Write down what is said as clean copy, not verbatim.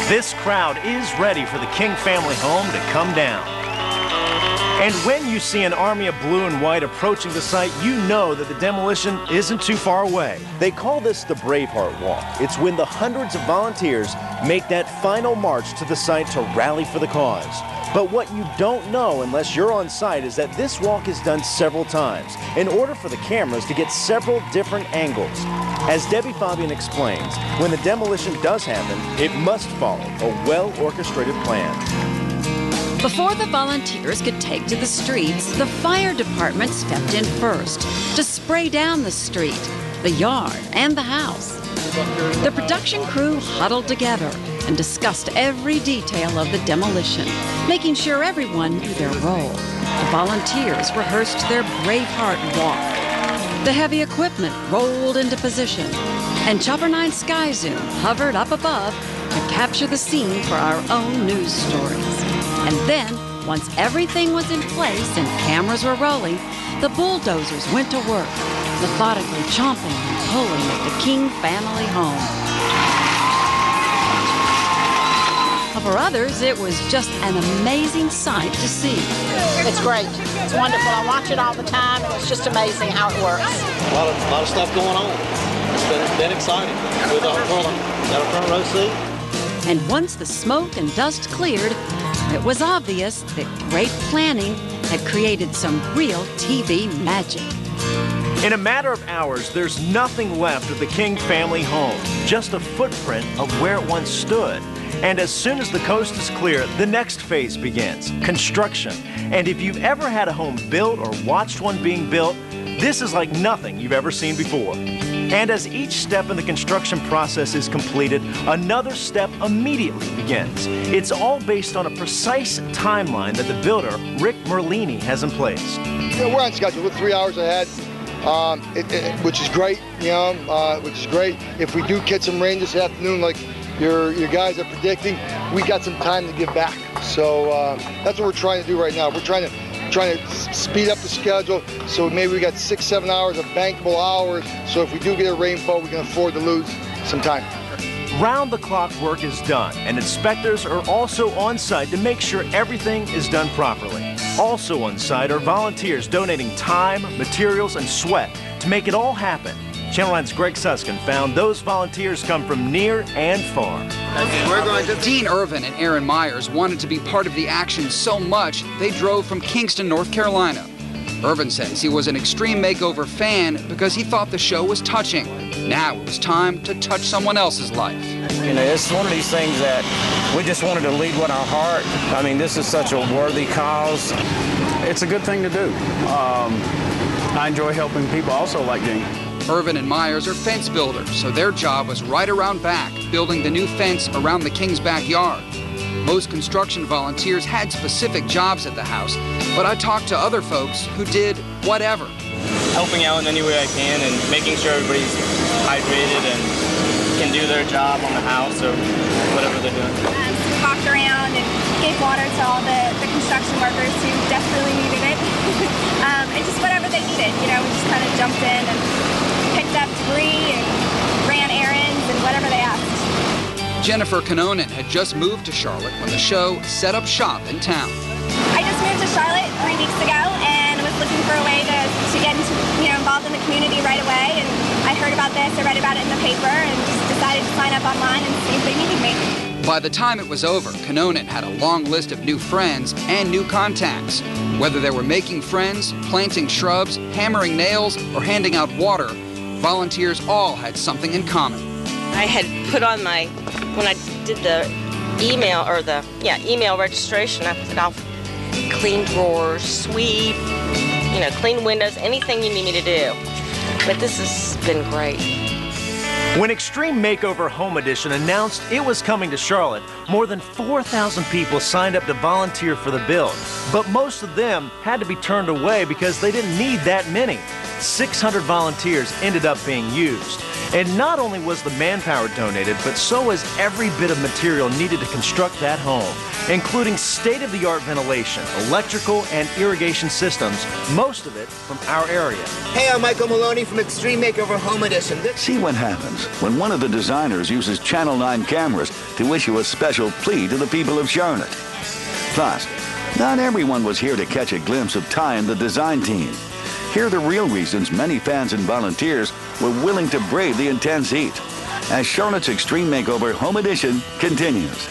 This crowd is ready for the King family home to come down. And when you see an army of blue and white approaching the site, you know that the demolition isn't too far away. They call this the Braveheart Walk. It's when the hundreds of volunteers make that final march to the site to rally for the cause. But what you don't know unless you're on site is that this walk is done several times in order for the cameras to get several different angles. As Debbie Fabian explains, when the demolition does happen, it must follow a well-orchestrated plan. Before the volunteers could take to the streets, the fire department stepped in first to spray down the street, the yard, and the house. The production crew huddled together and discussed every detail of the demolition, making sure everyone knew their role. The volunteers rehearsed their Braveheart walk. The heavy equipment rolled into position, and Chopper 9 Sky Zoom hovered up above to capture the scene for our own news stories. And then, once everything was in place and cameras were rolling, the bulldozers went to work, methodically chomping and pulling at the King family home. For others, it was just an amazing sight to see. It's great. It's wonderful. I watch it all the time, and it's just amazing how it works. A lot of stuff going on. It's been exciting. With got a front row seat. And once the smoke and dust cleared, it was obvious that great planning had created some real TV magic. In a matter of hours, there's nothing left of the King family home, just a footprint of where it once stood. And as soon as the coast is clear, the next phase begins, construction. And if you've ever had a home built or watched one being built, this is like nothing you've ever seen before. And as each step in the construction process is completed, another step immediately begins. It's all based on a precise timeline that the builder, Rick Merlini, has in place. Yeah, we're on schedule. We're 3 hours ahead, which is great, which is great. If we do get some rain this afternoon, like your guys are predicting, we got some time to give back. So that's what we're trying to do right now. We're trying to speed up the schedule, so maybe we got 6-7 hours of bankable hours, so if we do get a rainfall, we can afford to lose some time. Round-the-clock work is done, and inspectors are also on site to make sure everything is done properly. Also on site are volunteers donating time, materials, and sweat to make it all happen. Channel 9's Greg Suskin found those volunteers come from near and far. Dean Irvin and Aaron Myers wanted to be part of the action so much they drove from Kingston, North Carolina. Irvin says he was an Extreme Makeover fan because he thought the show was touching. Now it was time to touch someone else's life. It's one of these things that we just wanted to lead with our heart. I mean, this is such a worthy cause. It's a good thing to do. I enjoy helping people also like Dean. Irvin and Myers are fence builders, so their job was right around back, building the new fence around the King's backyard. Most construction volunteers had specific jobs at the house, but I talked to other folks who did whatever. Helping out in any way I can and making sure everybody's hydrated and can do their job on the house or whatever they're doing. We walked around and gave water to all the construction workers who desperately needed it. And just whatever they needed, we just kind of jumped in and picked up debris and ran errands and whatever they asked. Jennifer Canonen had just moved to Charlotte when the show set up shop in town. I just moved to Charlotte 3 weeks ago and was looking for a way to get involved in the community right away. And I heard about this, I read about it in the paper, and just decided to sign up online and see if they needed me. By the time it was over, Canonen had a long list of new friends and new contacts. Whether they were making friends, planting shrubs, hammering nails, or handing out water, volunteers all had something in common. I had put on when I did the email email registration, I put I'll clean drawers, sweep, clean windows, anything you need me to do. But this has been great. When Extreme Makeover Home Edition announced it was coming to Charlotte, more than 4,000 people signed up to volunteer for the build. But most of them had to be turned away because they didn't need that many. 600 volunteers ended up being used. And not only was the manpower donated, but so was every bit of material needed to construct that home, including state-of-the-art ventilation, electrical, and irrigation systems, most of it from our area. Hey, I'm Michael Maloney from Extreme Makeover Home Edition. See what happens when one of the designers uses Channel 9 cameras to issue a special plea to the people of Charlotte. Plus, not everyone was here to catch a glimpse of Ty and the design team. Here are the real reasons many fans and volunteers were willing to brave the intense heat, as Charlotte's Extreme Makeover Home Edition continues.